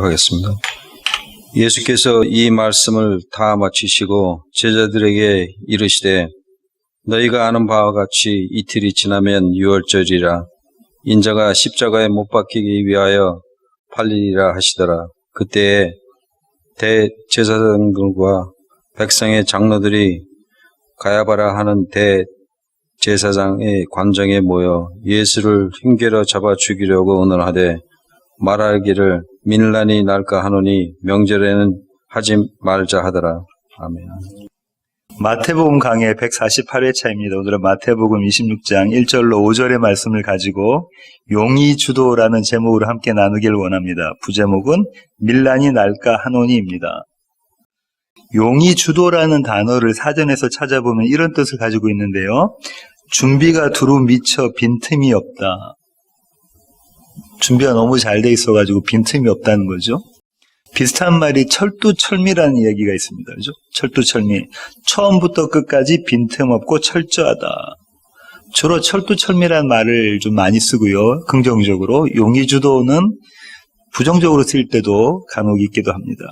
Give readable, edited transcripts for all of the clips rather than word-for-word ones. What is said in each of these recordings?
하겠습니다. 예수께서 이 말씀을 다 마치시고 제자들에게 이르시되 너희가 아는 바와 같이 이틀이 지나면 유월절이라 인자가 십자가에 못 박히기 위하여 팔리리라 하시더라. 그때에 대제사장들과 백성의 장로들이 가야바라 하는 대제사장의 관정에 모여 예수를 흉계로 잡아 죽이려고 의논하되 말하기를 민란이 날까 하노니 명절에는 하지 말자 하더라. 아멘. 마태복음 강의 148회차입니다. 오늘은 마태복음 26장 1절로 5절의 말씀을 가지고 용의주도라는 제목으로 함께 나누기를 원합니다. 부제목은 민란이 날까 하노니입니다. 용의주도라는 단어를 사전에서 찾아보면 이런 뜻을 가지고 있는데요. 준비가 두루 미쳐 빈틈이 없다. 준비가 너무 잘 돼 있어가지고 빈틈이 없다는 거죠. 비슷한 말이 철두철미라는 이야기가 있습니다. 그죠? 철두철미. 처음부터 끝까지 빈틈없고 철저하다. 주로 철두철미라는 말을 좀 많이 쓰고요. 긍정적으로. 용의주도는 부정적으로 쓸 때도 간혹 있기도 합니다.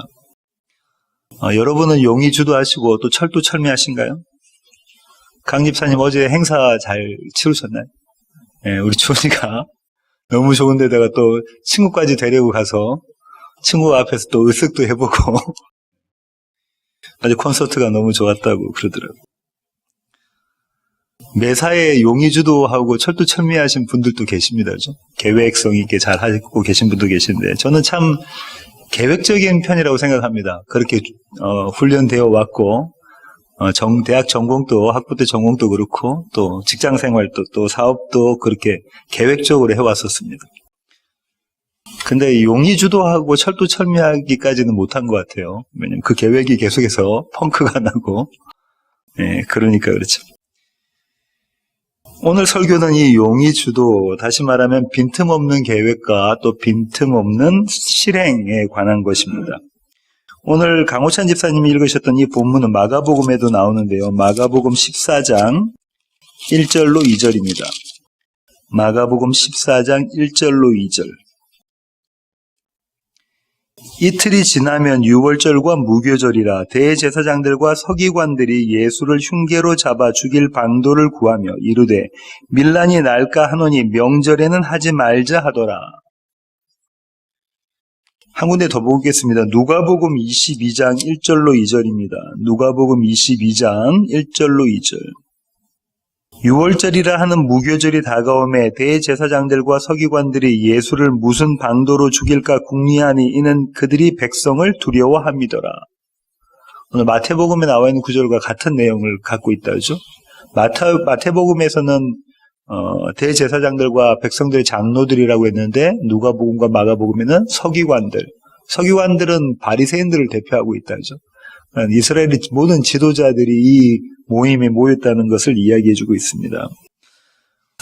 여러분은 용의주도 하시고 또 철두철미 하신가요? 강 집사님 어제 행사 잘 치르셨나요? 네, 우리 주원이가 너무 좋은 데다가 또 친구까지 데리고 가서 친구 앞에서 또 으쓱도 해보고 아주 콘서트가 너무 좋았다고 그러더라고요. 매사에 용의주도하고 철두철미하신 분들도 계십니다. 그죠? 계획성 있게 잘 하고 계신 분도 계신데 저는 참 계획적인 편이라고 생각합니다. 그렇게 훈련되어 왔고 대학 전공도 학부 때 전공도 그렇고 또 직장 생활도 또 사업도 그렇게 계획적으로 해왔었습니다. 근데 용의주도하고 철두철미하기까지는 못한 것 같아요. 왜냐면 그 계획이 계속해서 펑크가 나고 그러니까 그렇죠. 오늘 설교는 이 용의주도, 다시 말하면 빈틈없는 계획과 또 빈틈없는 실행에 관한 것입니다. 오늘 강호찬 집사님이 읽으셨던 이 본문은 마가복음에도 나오는데요. 마가복음 14장 1절로 2절입니다. 마가복음 14장 1절로 2절. 이틀이 지나면 유월절과 무교절이라 대제사장들과 서기관들이 예수를 흉계로 잡아 죽일 방도를 구하며 이르되 밀란이 날까 하노니 명절에는 하지 말자 하더라. 한 군데 더 보겠습니다. 누가복음 22장 1절로 2절입니다. 누가복음 22장 1절로 2절. 유월절이라 하는 무교절이 다가오매 대제사장들과 서기관들이 예수를 무슨 방도로 죽일까 궁리하니 이는 그들이 백성을 두려워함이더라. 오늘 마태복음에 나와 있는 구절과 같은 내용을 갖고 있다. 그죠? 마태복음에서는 대제사장들과 백성들의 장로들이라고 했는데 누가복음과 마가복음에는 서기관들은 바리새인들을 대표하고 있다. 그죠? 이스라엘의 모든 지도자들이 이 모임에 모였다는 것을 이야기해주고 있습니다.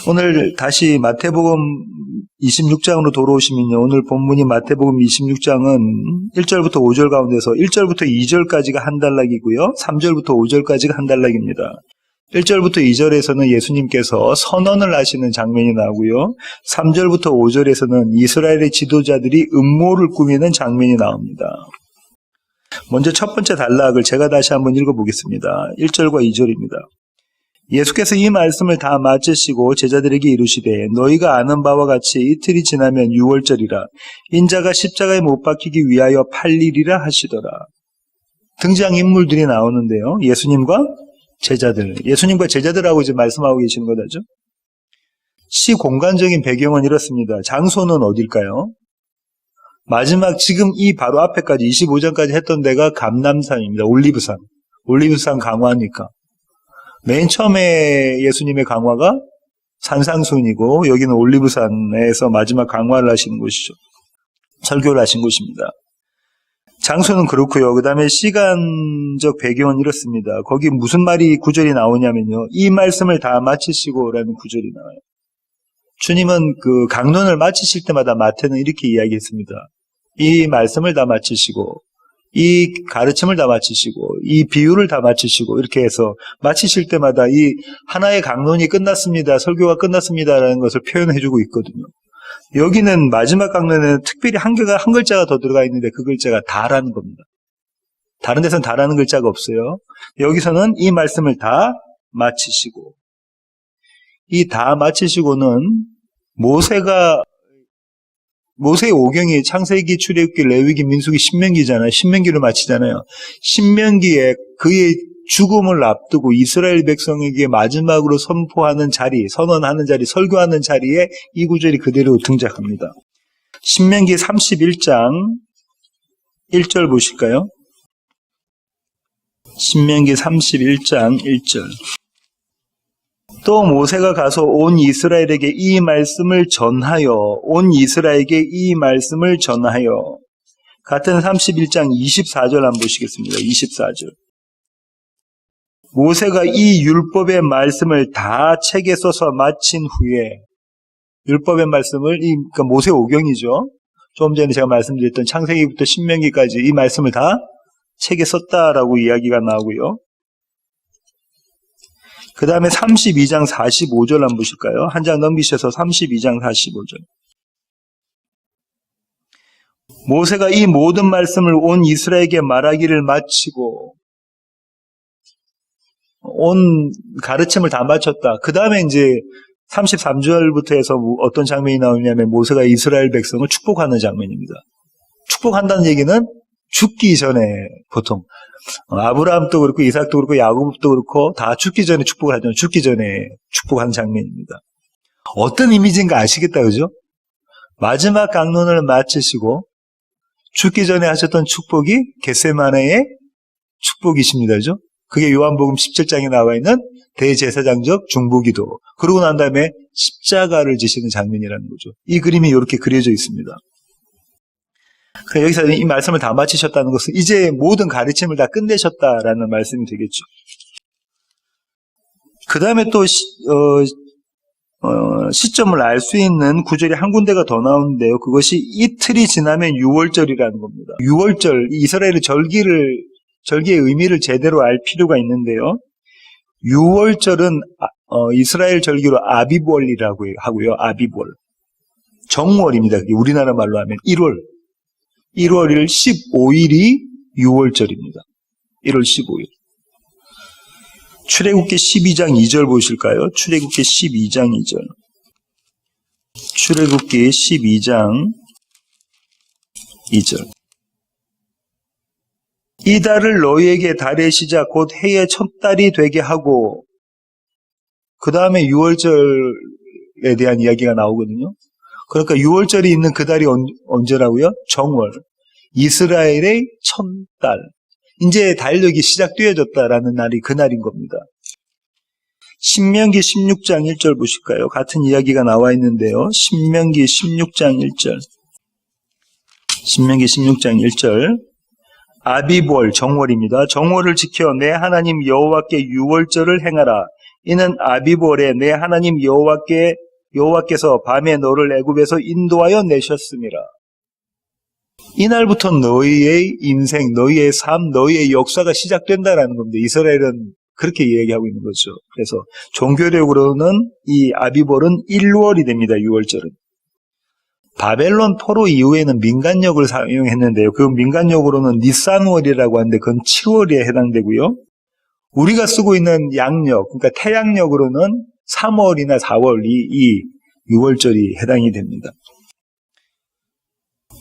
오늘 다시 마태복음 26장으로 돌아오시면요. 오늘 본문이 마태복음 26장은 1절부터 5절 가운데서 1절부터 2절까지가 한 단락이고요. 3절부터 5절까지가 한 단락입니다. 1절부터 2절에서는 예수님께서 선언을 하시는 장면이 나오고요. 3절부터 5절에서는 이스라엘의 지도자들이 음모를 꾸미는 장면이 나옵니다. 먼저 첫 번째 단락을 제가 다시 한번 읽어보겠습니다. 1절과 2절입니다. 예수께서 이 말씀을 다 마치시고 제자들에게 이르시되 너희가 아는 바와 같이 이틀이 지나면 유월절이라 인자가 십자가에 못 박히기 위하여 팔리리라 하시더라. 등장인물들이 나오는데요. 예수님과 제자들하고 이제 말씀하고 계시는 거죠. 시공간적인 배경은 이렇습니다. 장소는 어딜까요? 마지막 지금 이 바로 앞에까지 25장까지 했던 데가 감람산입니다. 올리브산 강화니까. 맨 처음에 예수님의 강화가 산상순이고 여기는 올리브산에서 마지막 강화를 하시는 곳이죠. 설교를 하신 곳입니다. 장소는 그렇고요. 그 다음에 시간적 배경은 이렇습니다. 거기 무슨 구절이 나오냐면요. 이 말씀을 다 마치시고라는 구절이 나와요. 주님은 그 강론을 마치실 때마다 마태는 이렇게 이야기했습니다. 이 말씀을 다 마치시고 이 가르침을 다 마치시고 이 비유를 다 마치시고 이렇게 해서 마치실 때마다 이 하나의 강론이 끝났습니다. 설교가 끝났습니다라는 것을 표현해주고 있거든요. 여기는 마지막 강론에는 특별히 한 글자가 더 들어가 있는데 그 글자가 다라는 겁니다. 다른 데서는 다라는 글자가 없어요. 여기서는 이 말씀을 다 마치시고, 이 다 마치시고는 모세의 오경이 창세기, 출애굽기, 레위기, 민수기, 신명기잖아요. 신명기를 마치잖아요. 신명기에 그의 죽음을 앞두고 이스라엘 백성에게 마지막으로 선포하는 자리, 선언하는 자리, 설교하는 자리에 이 구절이 그대로 등장합니다. 신명기 31장 1절 보실까요? 신명기 31장 1절. 또 모세가 가서 온 이스라엘에게 이 말씀을 전하여, 같은 31장 24절 한번 보시겠습니다. 24절. 모세가 이 율법의 말씀을 다 책에 써서 마친 후에, 율법의 말씀을, 그러니까 모세 오경이죠. 조금 전에 제가 말씀드렸던 창세기부터 신명기까지 이 말씀을 다 책에 썼다라고 이야기가 나오고요. 그 다음에 32장 45절 한번 보실까요? 한 장 넘기셔서 32장 45절. 모세가 이 모든 말씀을 온 이스라엘에게 말하기를 마치고, 온 가르침을 다 마쳤다. 그 다음에 이제 33절부터 해서 어떤 장면이 나오냐면 모세가 이스라엘 백성을 축복하는 장면입니다. 축복한다는 얘기는 죽기 전에 보통 아브라함도 그렇고 이삭도 그렇고 야곱도 그렇고 다 죽기 전에 축복을 하잖아요. 죽기 전에 축복하는 장면입니다. 어떤 이미지인가 아시겠다, 그죠? 마지막 강론을 마치시고 죽기 전에 하셨던 축복이 겟세마네의 축복이십니다, 그죠? 그게 요한복음 17장에 나와 있는 대제사장적 중보기도. 그러고 난 다음에 십자가를 지시는 장면이라는 거죠. 이 그림이 이렇게 그려져 있습니다. 여기서 이 말씀을 다 마치셨다는 것은 이제 모든 가르침을 다 끝내셨다라는 말씀이 되겠죠. 그 다음에 또 시점을 알 수 있는 구절이 한 군데가 더 나오는데요. 그것이 이틀이 지나면 유월절이라는 겁니다. 유월절, 이스라엘의 절기의 의미를 제대로 알 필요가 있는데요. 유월절은 이스라엘 절기로 아비볼이라고 하고요. 아비볼. 정월입니다. 우리나라 말로 하면 1월 15일이 유월절입니다. 1월 15일. 출애굽기 12장 2절 보실까요? 출애굽기 12장 2절. 출애굽기 12장 2절. 이 달을 너희에게 달의 시작 곧 해의 첫 달이 되게 하고, 그 다음에 유월절에 대한 이야기가 나오거든요. 그러니까 유월절이 있는 그 달이 언제라고요? 정월. 이스라엘의 첫 달. 이제 달력이 시작되어졌다라는 날이 그 날인 겁니다. 신명기 16장 1절 보실까요? 같은 이야기가 나와 있는데요. 신명기 16장 1절. 신명기 16장 1절. 아비볼, 정월입니다. 정월을 지켜 내 하나님 여호와께 유월절을 행하라. 이는 아비볼에 내 하나님 여호와께서 밤에 너를 애굽에서 인도하여 내셨음이라. 이날부터 너희의 인생, 너희의 삶, 너희의 역사가 시작된다라는 겁니다. 이스라엘은 그렇게 이야기하고 있는 거죠. 그래서 종교력으로는 이 아비볼은 1월이 됩니다. 6월절은. 바벨론 포로 이후에는 민간력을 사용했는데요. 그 민간력으로는 니산월이라고 하는데 그건 7월에 해당되고요. 우리가 쓰고 있는 양력, 그러니까 태양력으로는 3월이나 4월, 이 6월절이 해당이 됩니다.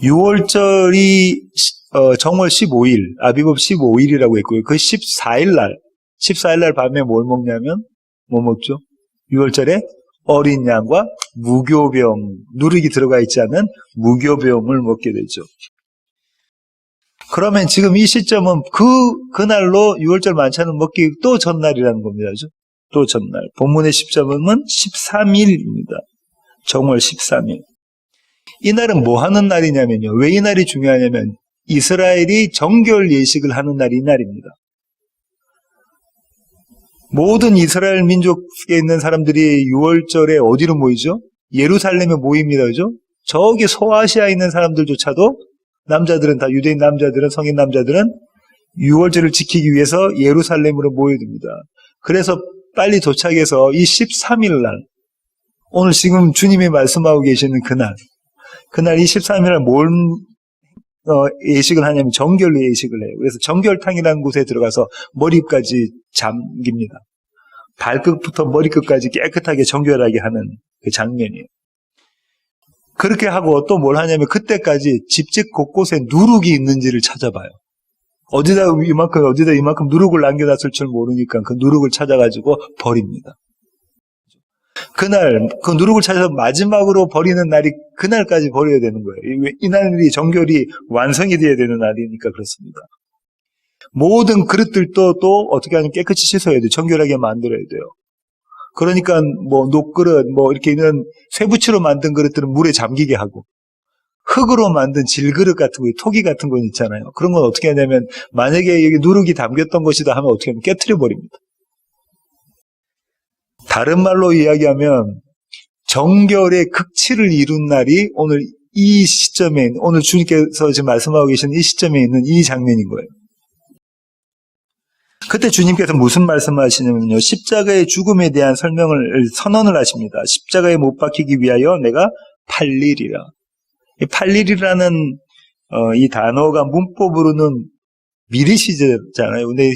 6월절이 정월 15일, 아비법 15일이라고 했고요. 그 14일 날 밤에 뭘 먹냐면 뭐 먹죠? 6월절에 어린 양과 무교병, 누룩이 들어가 있지 않은 무교병을 먹게 되죠. 그러면 지금 이 시점은 그날로 6월절 만찬을 먹기 또 전날이라는 겁니다. 그죠? 또 전날. 본문의 시점은 13일입니다. 정월 13일. 이날은 뭐 하는 날이냐면요. 왜 이 날이 중요하냐면 이스라엘이 정결 예식을 하는 날이 이 날입니다. 모든 이스라엘 민족에 있는 사람들이 6월절에 어디로 모이죠? 예루살렘에 모입니다. 그죠? 저기 소아시아에 있는 사람들조차도 남자들은 다 유대인 남자들은 성인 남자들은 6월절을 지키기 위해서 예루살렘으로 모여듭니다. 그래서 빨리 도착해서 이 13일 날 오늘 지금 주님이 말씀하고 계시는 그날 23일날 뭘 예식을 하냐면 정결로 예식을 해요. 그래서 정결탕이라는 곳에 들어가서 머리까지 잠깁니다. 발끝부터 머리끝까지 깨끗하게 정결하게 하는 그 장면이에요. 그렇게 하고 또 뭘 하냐면 그때까지 집집 곳곳에 누룩이 있는지를 찾아봐요. 어디다 이만큼 누룩을 남겨놨을 줄 모르니까 그 누룩을 찾아가지고 버립니다. 그날 그 누룩을 찾아서 마지막으로 버리는 날이 그날까지 버려야 되는 거예요. 이 날이 정결이 완성이 돼야 되는 날이니까 그렇습니다. 모든 그릇들도 또 어떻게 하면 깨끗이 씻어야 돼요. 정결하게 만들어야 돼요. 그러니까 뭐 녹그릇 이렇게 있는 쇠붙이로 만든 그릇들은 물에 잠기게 하고 흙으로 만든 질그릇 같은 거, 토기 같은 거 있잖아요. 그런 건 어떻게 하냐면 만약에 여기 누룩이 담겼던 것이다 하면 어떻게 하면 깨트려 버립니다. 다른 말로 이야기하면 정결의 극치를 이룬 날이 오늘 이 시점에 오늘 주님께서 지금 말씀하고 계신 이 시점에 있는 이 장면인 거예요. 그때 주님께서 무슨 말씀하시냐면요. 십자가의 죽음에 대한 선언을 하십니다. 십자가에 못 박히기 위하여 내가 팔리리라. 이 팔리리라는 이 단어가 문법으로는 미래 시제잖아요. 근데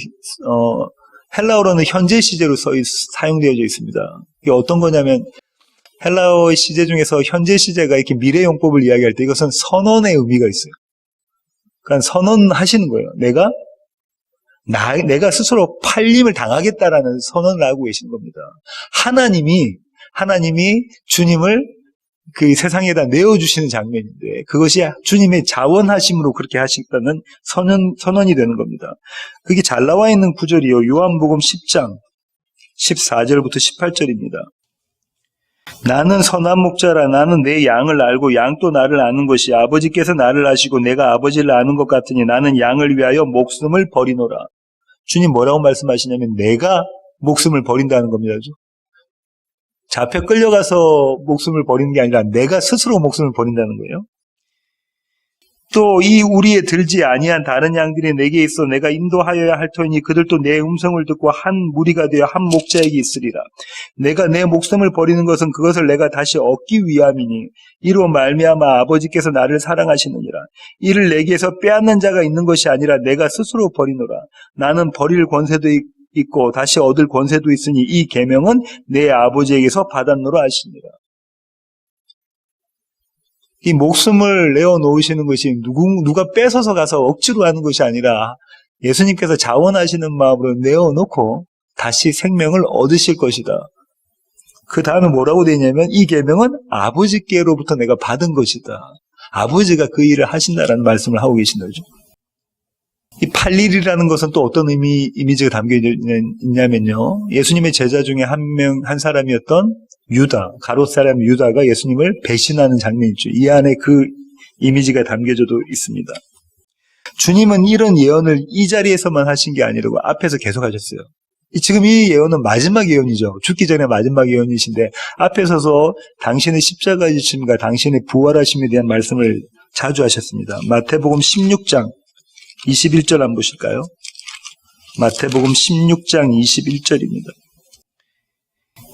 헬라어로는 현재 시제로 사용되어져 있습니다. 이게 어떤 거냐면 헬라어의 시제 중에서 현재 시제가 이렇게 미래 용법을 이야기할 때 이것은 선언의 의미가 있어요. 그러니까 선언하시는 거예요. 내가 스스로 팔림을 당하겠다라는 선언을 하고 계신 겁니다. 하나님이 주님을 그 세상에다 내어주시는 장면인데 그것이 주님의 자원하심으로 그렇게 하시겠다는 선언이 되는 겁니다. 그게 잘 나와 있는 구절이요. 요한복음 10장 14절부터 18절입니다. 나는 선한 목자라. 나는 내 양을 알고 양도 나를 아는 것이 아버지께서 나를 아시고 내가 아버지를 아는 것 같으니 나는 양을 위하여 목숨을 버리노라. 주님 뭐라고 말씀하시냐면 내가 목숨을 버린다는 겁니다. 잡혀 끌려가서 목숨을 버리는 게 아니라 내가 스스로 목숨을 버린다는 거예요. 또 이 우리에 들지 아니한 다른 양들이 내게 있어 내가 인도하여야 할 터이니 그들도 내 음성을 듣고 한 무리가 되어 한 목자에게 있으리라. 내가 내 목숨을 버리는 것은 그것을 내가 다시 얻기 위함이니 이로 말미암아 아버지께서 나를 사랑하시느니라. 이를 내게서 빼앗는 자가 있는 것이 아니라 내가 스스로 버리노라. 나는 버릴 권세도 있고 다시 얻을 권세도 있으니 이 계명은 내 아버지에게서 받았노라 하시니라. 이 목숨을 내어놓으시는 것이 누가 뺏어서 가서 억지로 하는 것이 아니라 예수님께서 자원하시는 마음으로 내어놓고 다시 생명을 얻으실 것이다. 그 다음에 뭐라고 되어 있냐면 이 계명은 아버지께로부터 내가 받은 것이다. 아버지가 그 일을 하신다라는 말씀을 하고 계신 거죠. 이 팔일이라는 것은 또 어떤 이미지가 담겨 있냐면요. 예수님의 제자 중에 한 사람이었던 유다, 가롯 사람 유다가 예수님을 배신하는 장면이 있죠. 이 안에 그 이미지가 담겨져도 있습니다. 주님은 이런 예언을 이 자리에서만 하신 게 아니라고 앞에서 계속 하셨어요. 지금 이 예언은 마지막 예언이죠. 죽기 전에 마지막 예언이신데 앞에 서서 당신의 십자가 지심과 당신의 부활하심에 대한 말씀을 자주 하셨습니다. 마태복음 16장 21절 한번 보실까요? 마태복음 16장 21절입니다.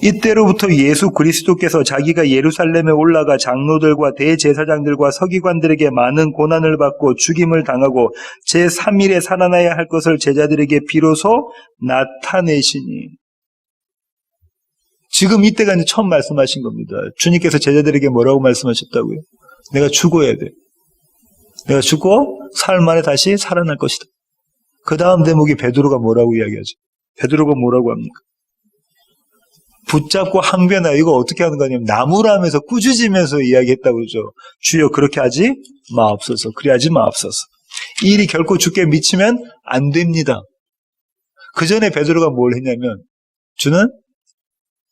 이때로부터 예수 그리스도께서 자기가 예루살렘에 올라가 장로들과 대제사장들과 서기관들에게 많은 고난을 받고 죽임을 당하고 제3일에 살아나야 할 것을 제자들에게 비로소 나타내시니. 지금 이때가 이제 처음 말씀하신 겁니다. 주님께서 제자들에게 뭐라고 말씀하셨다고요? 내가 죽어야 돼. 내가 죽고 사흘 만에 다시 살아날 것이다. 그 다음 대목이 베드로가 뭐라고 이야기하죠? 베드로가 뭐라고 합니까? 붙잡고 항변하여 이거 어떻게 하는 거냐면 나무라면서 꾸짖으면서 이야기했다고 그러죠. 주여 그렇게 하지 마옵소서. 그리하지 마옵소서. 이 일이 결코 주께 미치면 안 됩니다. 그 전에 베드로가 뭘 했냐면 주는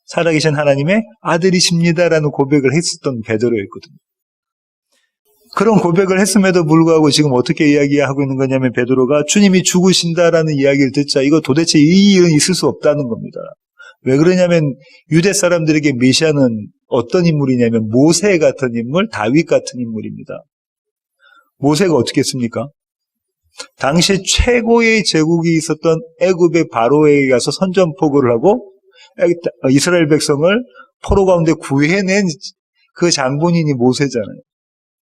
살아계신 하나님의 아들이십니다라는 고백을 했었던 베드로였거든요. 그런 고백을 했음에도 불구하고 지금 어떻게 이야기하고 있는 거냐면 베드로가 주님이 죽으신다라는 이야기를 듣자 이거 도대체 이 일은 있을 수 없다는 겁니다. 왜 그러냐면 유대 사람들에게 메시아는 어떤 인물이냐면 모세 같은 인물, 다윗 같은 인물입니다. 모세가 어떻게 했습니까? 당시 최고의 제국이 있었던 애굽의 바로에게 가서 선전포고를 하고 이스라엘 백성을 포로 가운데 구해낸 그 장본인이 모세잖아요.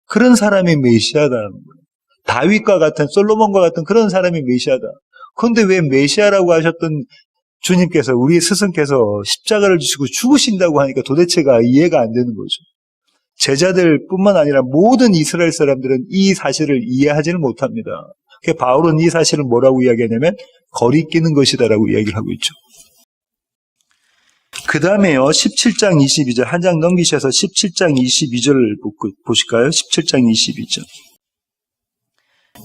그런 사람이 메시아다는 거예요. 다윗과 같은, 솔로몬과 같은 그런 사람이 메시아다. 그런데 왜 메시아라고 하셨던 주님께서, 우리 스승께서 십자가를 지시고 죽으신다고 하니까 도대체가 이해가 안 되는 거죠. 제자들뿐만 아니라 모든 이스라엘 사람들은 이 사실을 이해하지는 못합니다. 그러니까 바울은 이 사실을 뭐라고 이야기하냐면 거리끼는 것이다라고 이야기를 하고 있죠. 그 다음에요, 17장 22절, 한 장 넘기셔서 17장 22절을 보실까요? 17장 22절.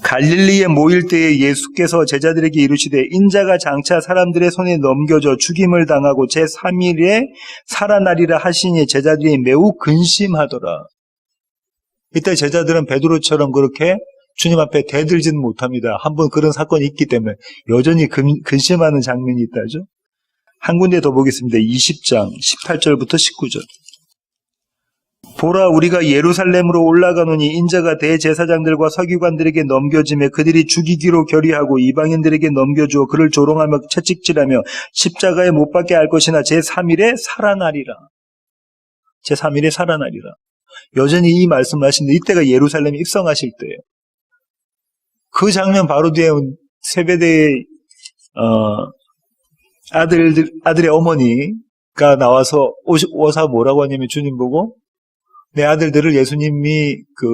갈릴리에 모일 때에 예수께서 제자들에게 이르시되 인자가 장차 사람들의 손에 넘겨져 죽임을 당하고 제3일에 살아나리라 하시니 제자들이 매우 근심하더라. 이때 제자들은 베드로처럼 그렇게 주님 앞에 대들지는 못합니다. 한번 그런 사건이 있기 때문에 여전히 근심하는 장면이 있다죠. 한 군데 더 보겠습니다. 20장 18절부터 19절. 보라, 우리가 예루살렘으로 올라가노니 인자가 대제사장들과 서기관들에게 넘겨지며 그들이 죽이기로 결의하고 이방인들에게 넘겨주어 그를 조롱하며 채찍질하며 십자가에 못 박게 할 것이나 제3일에 살아나리라. 제3일에 살아나리라. 여전히 이 말씀을 하시는데 이때가 예루살렘에 입성하실 때예요. 그 장면 바로 뒤에 세베대의 아들의 어머니가 나와서 오사 뭐라고 하냐면 주님 보고 내 아들들을 예수님이 그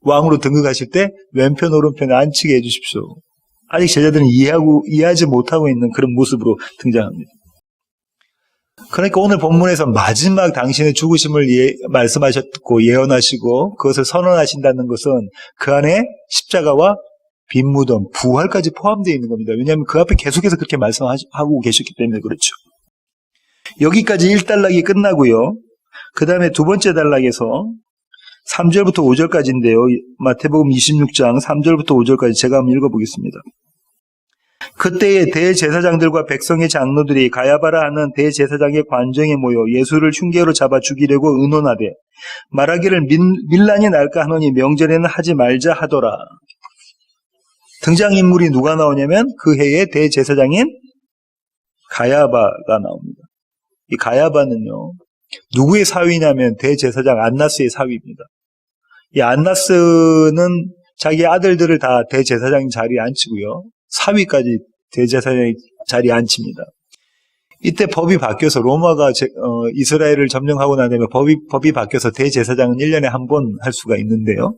왕으로 등극하실 때 왼편 오른편에 앉히게 해주십시오. 아직 제자들은 이해하지 못하고 있는 그런 모습으로 등장합니다. 그러니까 오늘 본문에서 마지막 당신의 죽으심을 말씀하셨고 예언하시고 그것을 선언하신다는 것은 그 안에 십자가와 빈 무덤, 부활까지 포함되어 있는 겁니다. 왜냐하면 그 앞에 계속해서 그렇게 말씀하고 계셨기 때문에 그렇죠. 여기까지 1단락이 끝나고요. 그 다음에 두 번째 단락에서 3절부터 5절까지인데요. 마태복음 26장 3절부터 5절까지 제가 한번 읽어보겠습니다. 그때에 대제사장들과 백성의 장로들이 가야바라 하는 대제사장의 관정에 모여 예수를 흉계로 잡아 죽이려고 의논하되 말하기를 밀란이 날까 하노니 명절에는 하지 말자 하더라. 등장인물이 누가 나오냐면 그 해의 대제사장인 가야바가 나옵니다. 이 가야바는요, 누구의 사위냐면 대제사장 안나스의 사위입니다. 이 안나스는 자기 아들들을 다 대제사장 자리에 앉히고요, 사위까지 대제사장 자리에 앉힙니다. 이때 법이 바뀌어서 로마가 이스라엘을 점령하고 난 다음에 법이 바뀌어서 대제사장은 1년에 한 번 할 수가 있는데요.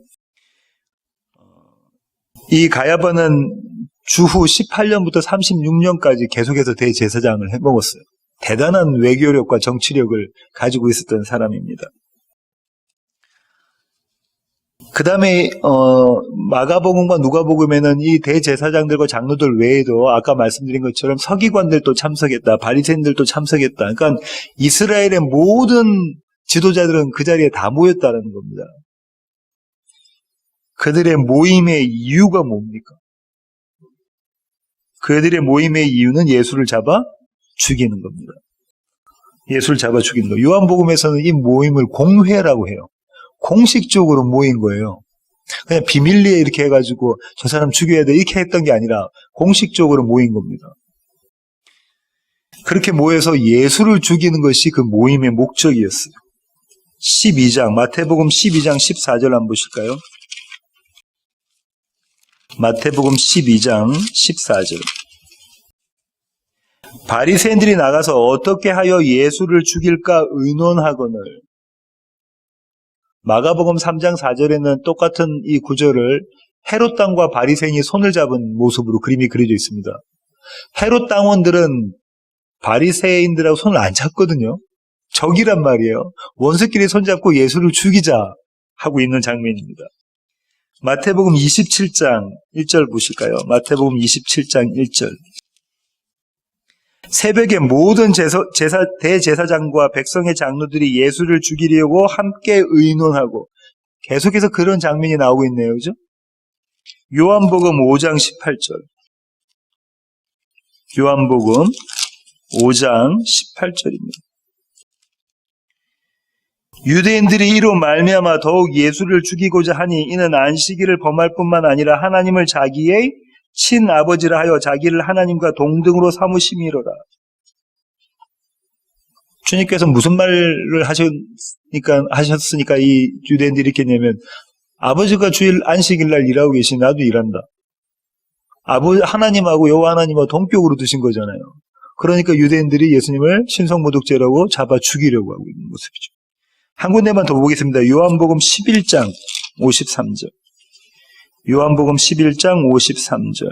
이 가야바는 주후 18년부터 36년까지 계속해서 대제사장을 해먹었어요. 대단한 외교력과 정치력을 가지고 있었던 사람입니다. 그 다음에 마가복음과 누가복음에는 이 대제사장들과 장로들 외에도 아까 말씀드린 것처럼 서기관들도 참석했다, 바리새인들도 참석했다. 그러니까 이스라엘의 모든 지도자들은 그 자리에 다 모였다는 겁니다. 그들의 모임의 이유가 뭡니까? 그들의 모임의 이유는 예수를 잡아 죽이는 겁니다. 예수를 잡아 죽이는 거예요. 요한복음에서는 이 모임을 공회라고 해요. 공식적으로 모인 거예요. 그냥 비밀리에 이렇게 해가지고 저 사람 죽여야 돼 이렇게 했던 게 아니라 공식적으로 모인 겁니다. 그렇게 모여서 예수를 죽이는 것이 그 모임의 목적이었어요. 12장, 마태복음 12장 14절 한번 보실까요? 마태복음 12장 14절. 바리새인들이 나가서 어떻게 하여 예수를 죽일까 의논하거늘. 마가복음 3장 4절에는 똑같은 이 구절을 헤롯 당과 바리새인이 손을 잡은 모습으로 그림이 그려져 있습니다. 헤롯 당원들은 바리새인들하고 손을 안 잡거든요. 적이란 말이에요. 원수끼리 손잡고 예수를 죽이자 하고 있는 장면입니다. 마태복음 27장 1절 보실까요? 마태복음 27장 1절. 새벽에 모든 대제사장과 백성의 장로들이 예수를 죽이려고 함께 의논하고, 계속해서 그런 장면이 나오고 있네요. 그죠? 요한복음 5장 18절. 요한복음 5장 18절입니다. 유대인들이 이로 말미암아 더욱 예수를 죽이고자 하니 이는 안식일을 범할 뿐만 아니라 하나님을 자기의 친아버지라 하여 자기를 하나님과 동등으로 삼으심이로라. 주님께서 무슨 말을 하셨으니까 이 유대인들이 이렇게 했냐면, 아버지가 주일 안식일 날 일하고 계시니 나도 일한다. 하나님하고 여호와 하나님하고 동격으로 두신 거잖아요. 그러니까 유대인들이 예수님을 신성모독죄라고 잡아 죽이려고 하고 있는 모습이죠. 한 군데만 더 보겠습니다. 요한복음 11장 53절. 요한복음 11장 53절.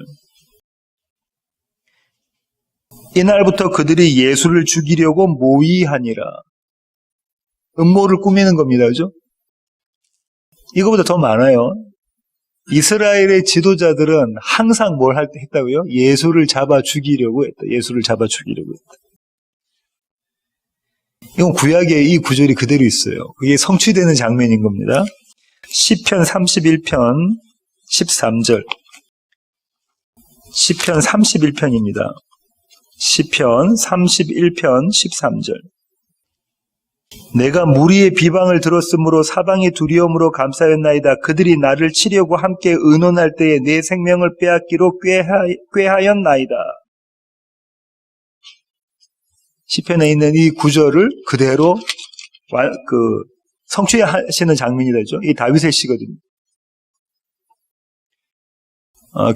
이날부터 그들이 예수를 죽이려고 모의하니라. 음모를 꾸미는 겁니다. 그죠? 이거보다 더 많아요. 이스라엘의 지도자들은 항상 뭘 했다고요? 예수를 잡아 죽이려고 했다. 예수를 잡아 죽이려고 했다. 이건 구약에 이 구절이 그대로 있어요. 그게 성취되는 장면인 겁니다. 시편 31편 13절. 시편 31편입니다. 시편 31편 13절. 내가 무리의 비방을 들었으므로 사방이 두려움으로 감싸였나이다. 그들이 나를 치려고 함께 의논할 때에 내 생명을 빼앗기로 꾀하였나이다. 시편에 있는 이 구절을 그대로 성취하시는 장면이 되죠. 이 다윗의 시거든요.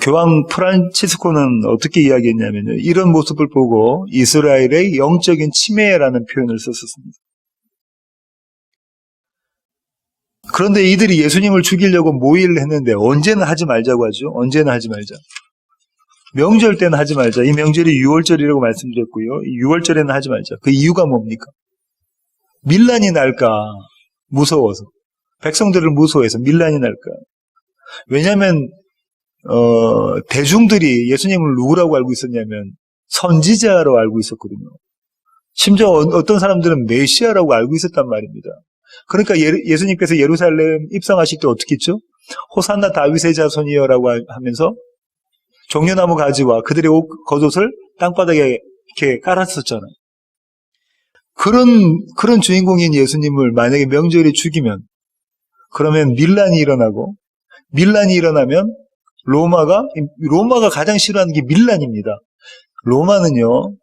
교황 프란치스코는 어떻게 이야기했냐면요. 이런 모습을 보고 이스라엘의 영적인 침해라는 표현을 썼었습니다. 그런데 이들이 예수님을 죽이려고 모의를 했는데 언제는 하지 말자고 하죠. 언제는 하지 말자. 명절 때는 하지 말자. 이 명절이 6월절이라고 말씀드렸고요. 6월절에는 하지 말자. 그 이유가 뭡니까? 밀란이 날까 무서워서. 백성들을 무서워해서 밀란이 날까. 왜냐하면 대중들이 예수님을 누구라고 알고 있었냐면 선지자로 알고 있었거든요. 심지어 어떤 사람들은 메시아라고 알고 있었단 말입니다. 그러니까 예수님께서 예루살렘 입성하실 때 어떻게 했죠? 호산나 다윗의 자손이여라고 하면서 종려나무 가지와 그들의 겉옷을 땅바닥에 이렇게 깔았었잖아요. 그런 주인공인 예수님을 만약에 명절에 죽이면 그러면 밀란이 일어나면 로마가 가장 싫어하는 게 밀란입니다. 로마는요,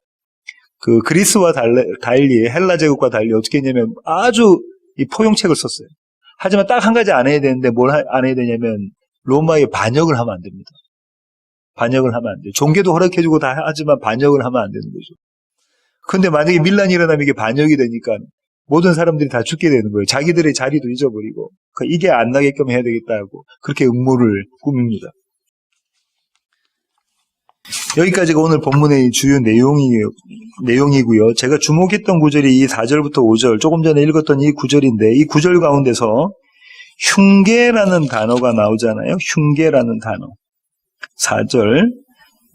그리스와 달리, 헬라 제국과 달리 어떻게 했냐면 아주 이 포용책을 썼어요. 하지만 딱 한 가지 안 해야 되는데 뭘 안 해야 되냐면 로마에 반역을 하면 안 됩니다. 반역을 하면 안 돼요. 종교도 허락해주고 다 하지만 반역을 하면 안 되는 거죠. 근데 만약에 밀란이 일어나면 이게 반역이 되니까 모든 사람들이 다 죽게 되는 거예요. 자기들의 자리도 잊어버리고. 그러니까 이게 안 나게끔 해야 되겠다고 그렇게 음모를 꾸밉니다. 여기까지가 오늘 본문의 주요 내용이고요. 제가 주목했던 구절이 이 4절부터 5절, 조금 전에 읽었던 이 구절인데 이 구절 가운데서 흉계라는 단어가 나오잖아요. 흉계라는 단어. 4절.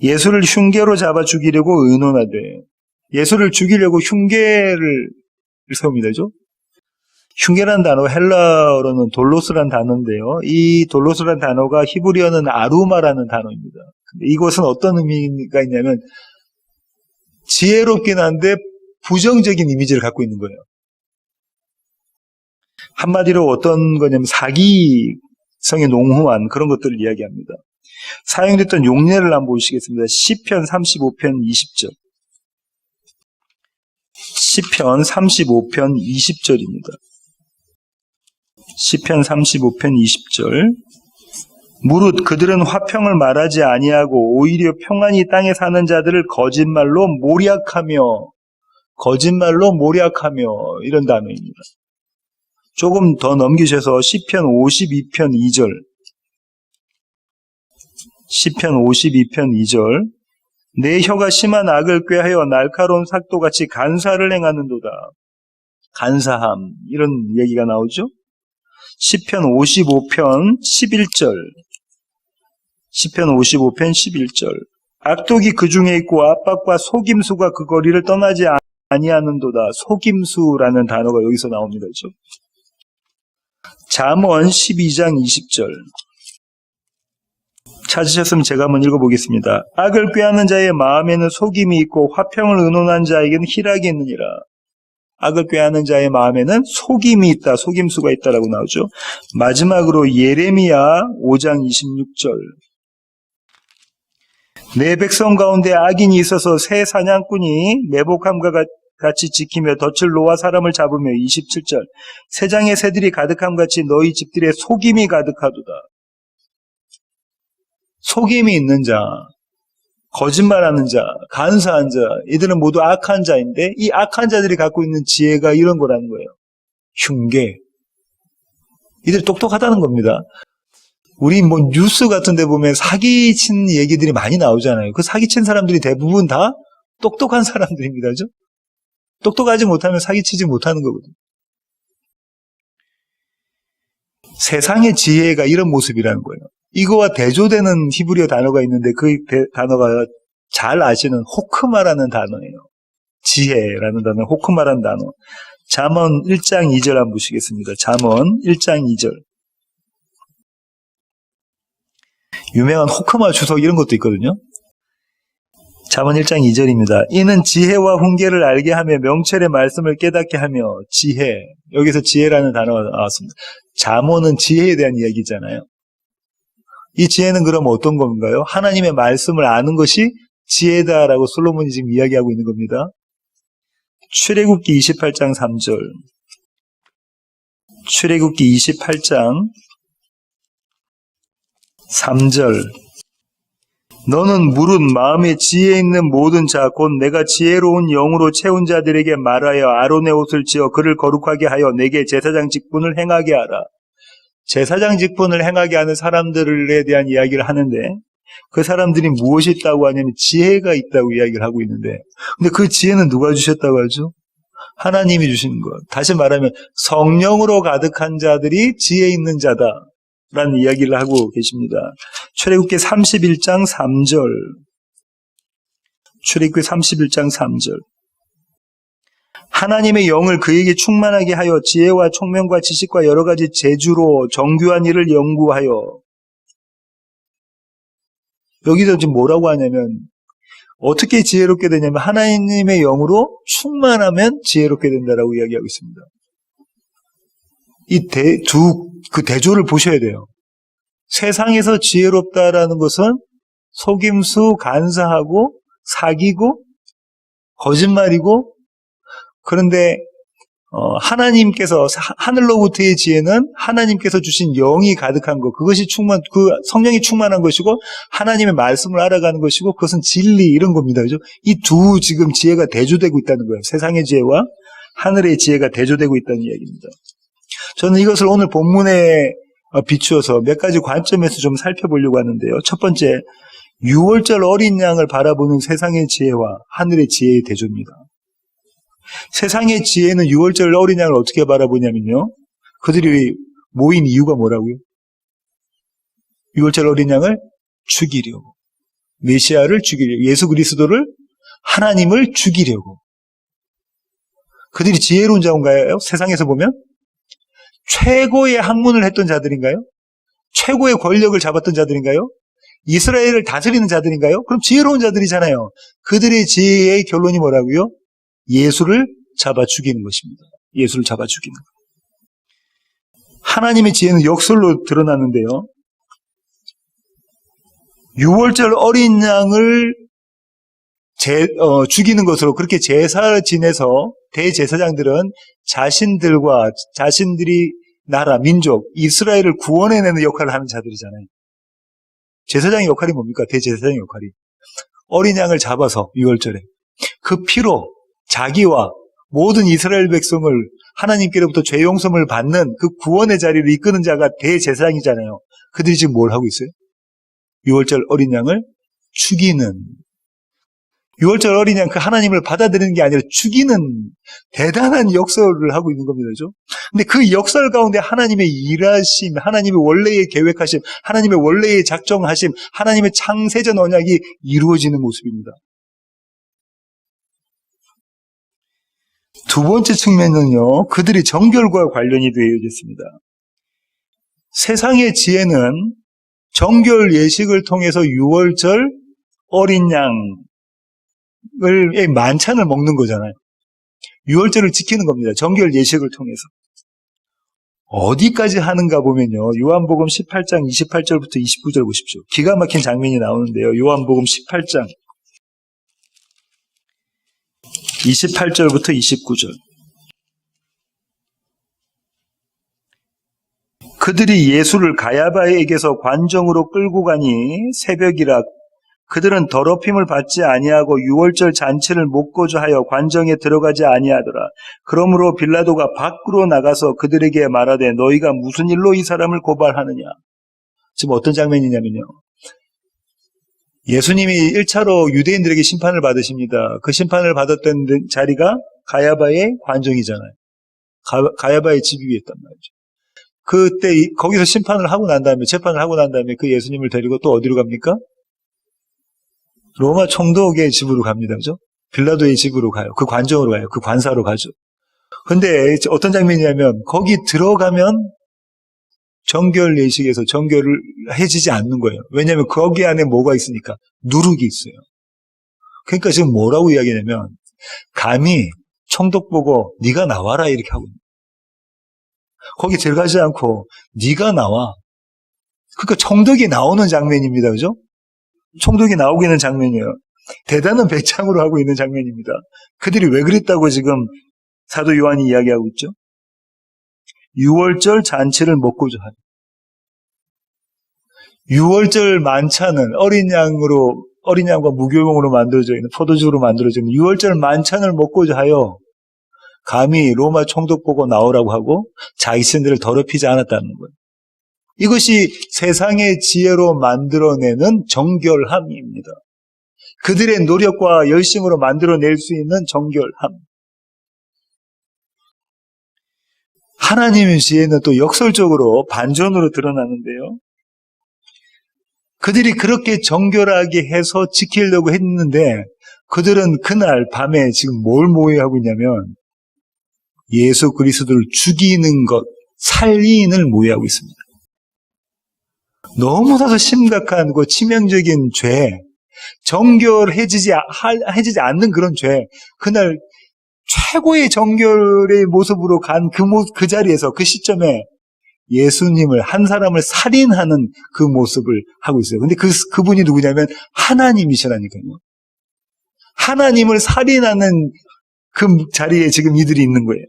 예수를 흉계로 잡아 죽이려고 의논하되, 예수를 죽이려고 흉계를 세웁니다. 그죠? 흉계라는 단어가 헬라어로는 돌로스라는 단어인데요. 이 돌로스라는 단어가 히브리어는 아루마라는 단어입니다. 근데 이것은 어떤 의미가 있냐면 지혜롭긴 한데 부정적인 이미지를 갖고 있는 거예요. 한마디로 어떤 거냐면 사기성에 농후한 그런 것들을 이야기합니다. 사용됐던 용례를 한번 보시겠습니다. 시편 35편 20절. 시편 35편 20절입니다. 시편 35편 20절. 무릇 그들은 화평을 말하지 아니하고 오히려 평안히 땅에 사는 자들을 거짓말로 모략하며 이런 단어입니다. 조금 더 넘기셔서 시편 52편 2절. 시편 52편 2절. 내 혀가 심한 악을 꾀하여 날카로운 삭도같이 간사를 행하는도다. 간사함, 이런 얘기가 나오죠. 시편 55편 11절. 시편 55편 11절. 악독이 그 중에 있고 압박과 속임수가 그 거리를 떠나지 아니하는도다. 속임수라는 단어가 여기서 나옵니다. 그렇죠? 잠언 12장 20절. 찾으셨으면 제가 한번 읽어보겠습니다. 악을 꾀하는 자의 마음에는 속임이 있고 화평을 의논한 자에게는 희락이 있느니라. 악을 꾀하는 자의 마음에는 속임이 있다, 속임수가 있다라고 나오죠. 마지막으로 예레미야 5장 26절. 내 백성 가운데 악인이 있어서 새 사냥꾼이 매복함과 같이 지키며 덫을 놓아 사람을 잡으며 27절 세장의 새들이 가득함 같이 너희 집들에 속임이 가득하도다. 속임이 있는 자, 거짓말하는 자, 간사한 자, 이들은 모두 악한 자인데 이 악한 자들이 갖고 있는 지혜가 이런 거라는 거예요. 흉계. 이들 똑똑하다는 겁니다. 우리 뭐 뉴스 같은 데 보면 사기친 얘기들이 많이 나오잖아요. 그 사기친 사람들이 대부분 다 똑똑한 사람들입니다. 그죠? 똑똑하지 못하면 사기치지 못하는 거거든요. 세상의 지혜가 이런 모습이라는 거예요. 이거와 대조되는 히브리어 단어가 있는데 그 단어가 잘 아시는 호크마라는 단어예요. 지혜라는 단어, 호크마라는 단어. 잠언 1장 2절 한번 보시겠습니다. 잠언 1장 2절. 유명한 호크마 주석 이런 것도 있거든요. 잠언 1장 2절입니다. 이는 지혜와 훈계를 알게 하며 명철의 말씀을 깨닫게 하며 지혜. 여기서 지혜라는 단어가 나왔습니다. 잠언은 지혜에 대한 이야기잖아요. 이 지혜는 그럼 어떤 건가요? 하나님의 말씀을 아는 것이 지혜다라고 솔로몬이 지금 이야기하고 있는 겁니다. 출애굽기 28장 3절. 출애굽기 28장 3절. 너는 물은 마음에 지혜 있는 모든 자 곧 내가 지혜로운 영으로 채운 자들에게 말하여 아론의 옷을 지어 그를 거룩하게 하여 내게 제사장 직분을 행하게 하라. 제사장 직분을 행하게 하는 사람들에 대한 이야기를 하는데 그 사람들이 무엇이 있다고 하냐면 지혜가 있다고 이야기를 하고 있는데 근데 그 지혜는 누가 주셨다고 하죠? 하나님이 주신 것. 다시 말하면 성령으로 가득한 자들이 지혜 있는 자다라는 이야기를 하고 계십니다. 출애굽기 31장 3절. 출애굽기 31장 3절. 하나님의 영을 그에게 충만하게 하여 지혜와 총명과 지식과 여러 가지 재주로 정교한 일을 연구하여. 여기서 지금 뭐라고 하냐면 어떻게 지혜롭게 되냐면 하나님의 영으로 충만하면 지혜롭게 된다라고 이야기하고 있습니다. 이 그 대조를 보셔야 돼요. 세상에서 지혜롭다라는 것은 속임수, 간사하고 사기고 거짓말이고 그런데 하나님께서 하늘로부터의 지혜는 하나님께서 주신 영이 가득한 것 그것이 그 성령이 충만한 것이고 하나님의 말씀을 알아가는 것이고 그것은 진리 이런 겁니다. 그죠? 이 두 지금 지혜가 대조되고 있다는 거예요. 세상의 지혜와 하늘의 지혜가 대조되고 있다는 이야기입니다. 저는 이것을 오늘 본문에 비추어서 몇 가지 관점에서 좀 살펴보려고 하는데요. 첫 번째, 6월절 어린 양을 바라보는 세상의 지혜와 하늘의 지혜의 대조입니다. 세상의 지혜는 6월절 어린 양을 어떻게 바라보냐면요. 그들이 모인 이유가 뭐라고요? 6월절 어린 양을 죽이려고. 메시아를 죽이려고. 예수 그리스도를 하나님을 죽이려고. 그들이 지혜로운 자인가요? 세상에서 보면? 최고의 학문을 했던 자들인가요? 최고의 권력을 잡았던 자들인가요? 이스라엘을 다스리는 자들인가요? 그럼 지혜로운 자들이잖아요. 그들의 지혜의 결론이 뭐라고요? 예수를 잡아 죽이는 것입니다. 예수를 잡아 죽이는 것. 하나님의 지혜는 역설로 드러나는데요. 6월절 어린 양을 죽이는 것으로 그렇게 제사를 지내서 대제사장들은 자신들과 자신들이 나라, 민족, 이스라엘을 구원해내는 역할을 하는 자들이잖아요. 제사장의 역할이 뭡니까? 대제사장의 역할이. 어린 양을 잡아서 6월절에 그 피로 자기와 모든 이스라엘 백성을 하나님께로부터 죄 용서를 받는 그 구원의 자리를 이끄는 자가 대제사장이잖아요. 그들이 지금 뭘 하고 있어요? 6월절 어린 양을 죽이는 6월절 어린 양 그 하나님을 받아들이는 게 아니라 죽이는 대단한 역설을 하고 있는 겁니다. 그죠? 근데 그 역설 가운데 하나님의 일하심, 하나님의 원래의 계획하심, 하나님의 원래의 작정하심, 하나님의 창세전 언약이 이루어지는 모습입니다. 두 번째 측면은요, 그들이 정결과 관련이 되어 있습니다. 세상의 지혜는 정결 예식을 통해서 6월절 어린 양의 만찬을 먹는 거잖아요. 6월절을 지키는 겁니다. 정결 예식을 통해서. 어디까지 하는가 보면요. 요한복음 18장 28절부터 29절 보십시오. 기가 막힌 장면이 나오는데요. 요한복음 18장 28절부터 29절. 그들이 예수를 가야바에게서 관정으로 끌고 가니 새벽이라 그들은 더럽힘을 받지 아니하고 유월절 잔치를 못 거주하여 관정에 들어가지 아니하더라. 그러므로 빌라도가 밖으로 나가서 그들에게 말하되 너희가 무슨 일로 이 사람을 고발하느냐. 지금 어떤 장면이냐면요. 예수님이 1차로 유대인들에게 심판을 받으십니다. 그 심판을 받았던 자리가 가야바의 관정이잖아요. 가야바의 집 위였단 말이죠. 그때 거기서 심판을 하고 난 다음에 재판을 하고 난 다음에 그 예수님을 데리고 또 어디로 갑니까? 로마 총독의 집으로 갑니다. 그죠? 빌라도의 집으로 가요. 그 관정으로 가요. 그 관사로 가죠. 근데 어떤 장면이냐면 거기 들어가면 정결 예식에서 정결을 해지지 않는 거예요. 왜냐하면 거기 안에 뭐가 있으니까 누룩이 있어요. 그러니까 지금 뭐라고 이야기하냐면 감히 총독 보고 네가 나와라 이렇게 하고 있는 거예요. 거기 들어가지 않고 네가 나와. 그러니까 총독이 나오는 장면입니다. 그죠? 총독이 나오고 있는 장면이에요. 대단한 배짱으로 하고 있는 장면입니다. 그들이 왜 그랬다고 지금 사도 요한이 이야기하고 있죠? 유월절 잔치를 먹고자 하는. 유월절 만찬은 어린 양과 무교병으로 만들어져 있는 포도주로 만들어져 있는 유월절 만찬을 먹고자 하여 감히 로마 총독 보고 나오라고 하고 자기 신들을 더럽히지 않았다는 거예요. 이것이 세상의 지혜로 만들어내는 정결함입니다. 그들의 노력과 열심으로 만들어낼 수 있는 정결함. 하나님의 지혜는 또 역설적으로 반전으로 드러나는데요. 그들이 그렇게 정결하게 해서 지키려고 했는데 그들은 그날 밤에 지금 뭘 모의하고 있냐면 예수 그리스도를 죽이는 것, 살인을 모의하고 있습니다. 너무나도 심각한 그 치명적인 죄, 정결해지지 않는 그런 죄, 그날 최고의 정결의 모습으로 간 그 자리에서 그 시점에 예수님을 한 사람을 살인하는 그 모습을 하고 있어요. 근데 그분이 누구냐면 하나님이시라니까요. 하나님을 살인하는 그 자리에 지금 이들이 있는 거예요.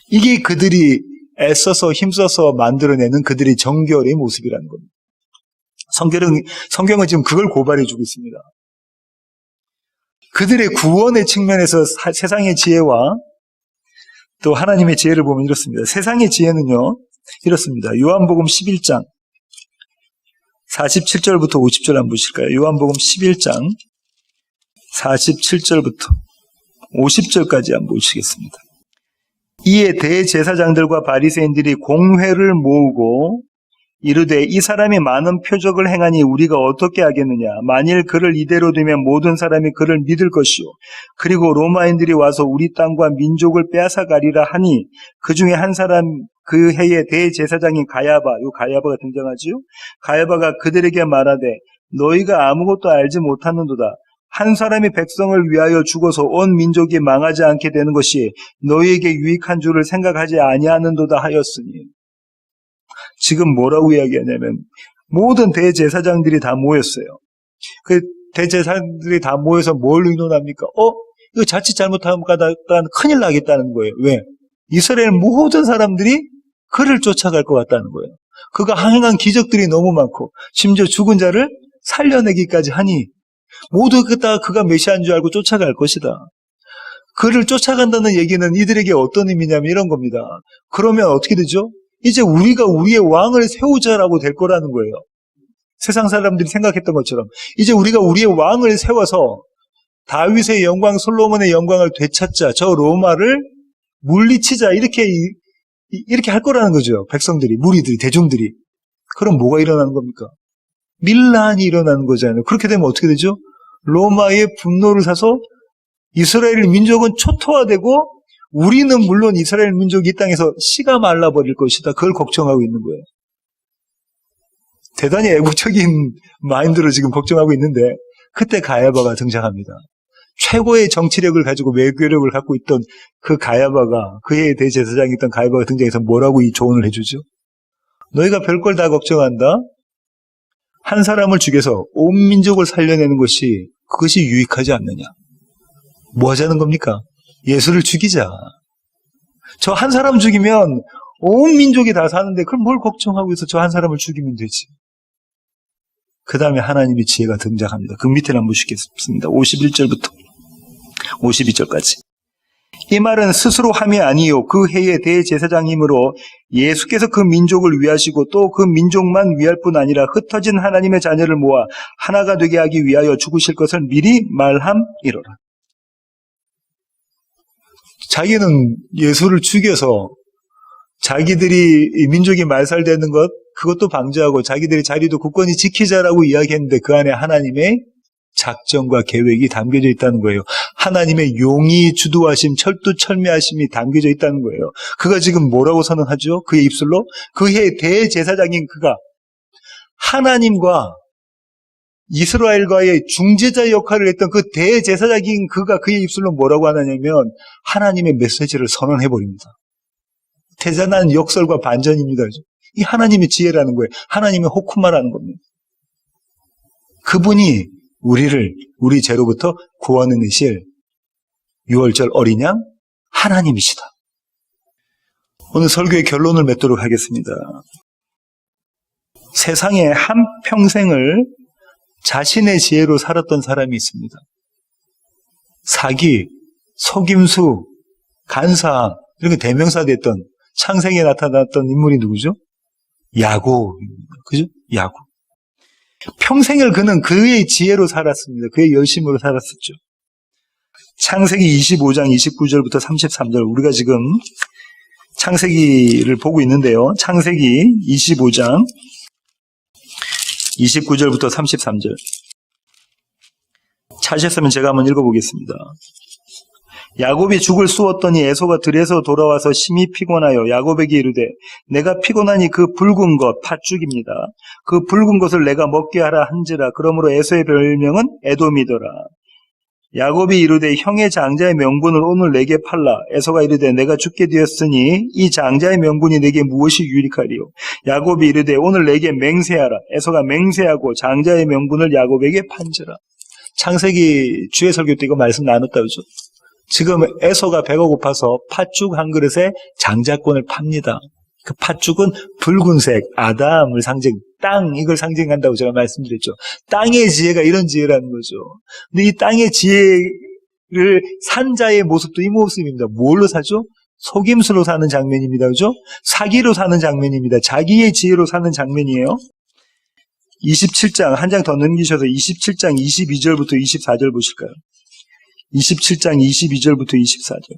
이게 그들이 애써서 힘써서 만들어내는 그들의 정결의 모습이라는 겁니다. 성경은 지금 그걸 고발해주고 있습니다. 그들의 구원의 측면에서 세상의 지혜와 또 하나님의 지혜를 보면 이렇습니다. 세상의 지혜는요, 이렇습니다. 요한복음 11장 47절부터 50절 한번 보실까요? 요한복음 11장 47절부터 50절까지 한번 보시겠습니다. 이에 대제사장들과 바리새인들이 공회를 모으고 이르되 이 사람이 많은 표적을 행하니 우리가 어떻게 하겠느냐. 만일 그를 이대로 두면 모든 사람이 그를 믿을 것이요. 그리고 로마인들이 와서 우리 땅과 민족을 빼앗아가리라 하니 그 중에 한 사람 그 해의 대제사장인 가야바, 요 가야바가 등장하지요. 가야바가 그들에게 말하되 너희가 아무것도 알지 못하는도다. 한 사람이 백성을 위하여 죽어서 온 민족이 망하지 않게 되는 것이 너희에게 유익한 줄을 생각하지 아니하는도다 하였으니. 지금 뭐라고 이야기하냐면 모든 대제사장들이 다 모였어요. 그 대제사장들이 다 모여서 뭘 의논합니까? 이거 자칫 잘못하면 큰일 나겠다는 거예요. 왜? 이스라엘 모든 사람들이 그를 쫓아갈 것 같다는 거예요. 그가 행한 기적들이 너무 많고 심지어 죽은 자를 살려내기까지 하니 모두 다 그가 메시아인 줄 알고 쫓아갈 것이다. 그를 쫓아간다는 얘기는 이들에게 어떤 의미냐면 이런 겁니다. 그러면 어떻게 되죠? 이제 우리가 우리의 왕을 세우자라고 될 거라는 거예요. 세상 사람들이 생각했던 것처럼 이제 우리가 우리의 왕을 세워서 다윗의 영광, 솔로몬의 영광을 되찾자, 저 로마를 물리치자 이렇게 할 거라는 거죠. 백성들이, 무리들이, 대중들이. 그럼 뭐가 일어나는 겁니까? 밀란이 일어나는 거잖아요. 그렇게 되면 어떻게 되죠? 로마의 분노를 사서 이스라엘 민족은 초토화되고 우리는 물론 이스라엘 민족이 이 땅에서 씨가 말라버릴 것이다. 그걸 걱정하고 있는 거예요. 대단히 애국적인 마인드로 지금 걱정하고 있는데 그때 가야바가 등장합니다. 최고의 정치력을 가지고 외교력을 갖고 있던 그 가야바가, 그의 대제사장이었던 가야바가 등장해서 뭐라고 이 조언을 해주죠? 너희가 별걸 다 걱정한다? 한 사람을 죽여서 온 민족을 살려내는 것이 그것이 유익하지 않느냐? 뭐 하자는 겁니까? 예수를 죽이자. 저 한 사람 죽이면 온 민족이 다 사는데 그럼 뭘 걱정하고 있어? 저 한 사람을 죽이면 되지. 그 다음에 하나님의 지혜가 등장합니다. 그 밑에 한번 보시겠습니다. 51절부터 52절까지. 이 말은 스스로 함이 아니요 그 해의 대제사장이므로 예수께서 그 민족을 위하시고 또 그 민족만 위할 뿐 아니라 흩어진 하나님의 자녀를 모아 하나가 되게 하기 위하여 죽으실 것을 미리 말함이로라. 자기는 예수를 죽여서 자기들이 이 민족이 말살되는 것 그것도 방지하고 자기들의 자리도 굳건히 지키자라고 이야기했는데 그 안에 하나님의 작전과 계획이 담겨져 있다는 거예요. 하나님의 용의 주도하심, 철두철미하심이 담겨져 있다는 거예요. 그가 지금 뭐라고 선언하죠? 그의 입술로? 그의 대제사장인 그가 하나님과 이스라엘과의 중재자 역할을 했던 그 대제사장인 그가 그의 입술로 뭐라고 하냐면 하나님의 메시지를 선언해버립니다. 대단한 역설과 반전입니다. 이 하나님의 지혜라는 거예요. 하나님의 호쿠마라는 겁니다. 그분이 우리 죄로부터 구원해내실 6월절 어린 양 하나님이시다. 오늘 설교의 결론을 맺도록 하겠습니다. 세상에 한평생을 자신의 지혜로 살았던 사람이 있습니다. 사기, 속임수, 간사함 이런 게 대명사 됐던 창세기에 나타났던 인물이 누구죠? 야곱입니다. 그죠? 야곱. 평생을 그는 그의 지혜로 살았습니다. 그의 열심으로 살았었죠. 창세기 25장 29절부터 33절 우리가 지금 창세기를 보고 있는데요. 창세기 25장 29절부터 33절 찾으셨으면 제가 한번 읽어보겠습니다. 야곱이 죽을 쑤었더니 에서가 들에서 돌아와서 심히 피곤하여 야곱에게 이르되 내가 피곤하니 그 붉은 것 팥죽입니다. 그 붉은 것을 내가 먹게 하라 한지라. 그러므로 에서의 별명은 에돔이더라. 야곱이 이르되 형의 장자의 명분을 오늘 내게 팔라. 에서가 이르되 내가 죽게 되었으니 이 장자의 명분이 내게 무엇이 유익하리요. 야곱이 이르되 오늘 내게 맹세하라. 에서가 맹세하고 장자의 명분을 야곱에게 판지라. 창세기 주의 설교 때 이거 말씀 나눴다 그죠? 지금 에서가 배가 고파서 팥죽 한 그릇에 장자권을 팝니다. 그 팥죽은 붉은색, 아담을 땅, 이걸 상징한다고 제가 말씀드렸죠. 땅의 지혜가 이런 지혜라는 거죠. 근데 이 땅의 지혜를 산 자의 모습도 이 모습입니다. 뭘로 사죠? 속임수로 사는 장면입니다. 그죠? 사기로 사는 장면입니다. 자기의 지혜로 사는 장면이에요. 27장, 한 장 더 넘기셔서 27장 22절부터 24절 보실까요? 27장 22절부터 24절.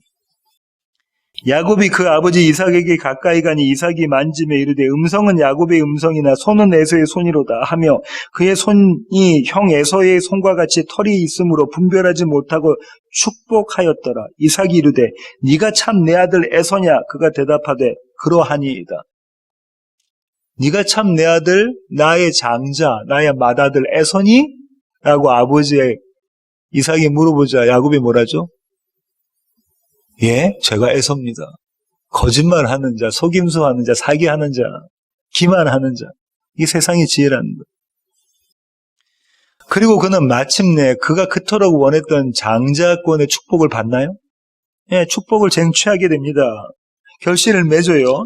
야곱이 그 아버지 이삭에게 가까이 가니 이삭이 만짐에 이르되 음성은 야곱의 음성이나 손은 에서의 손이로다 하며 그의 손이 형 에서의 손과 같이 털이 있으므로 분별하지 못하고 축복하였더라. 이삭이 이르되 네가 참 내 아들 에서냐? 그가 대답하되 그러하니이다. 네가 참 내 아들 나의 장자 나의 맏아들 에서니? 라고 아버지의 이삭이 물어보자 야곱이 뭐라죠? 예, 제가 에서입니다. 거짓말하는 자, 속임수하는 자, 사기하는 자, 기만하는 자. 이게 세상의 지혜라는 거예요. 그리고 그는 마침내 그가 그토록 원했던 장자권의 축복을 받나요? 예, 축복을 쟁취하게 됩니다. 결실을 맺어요.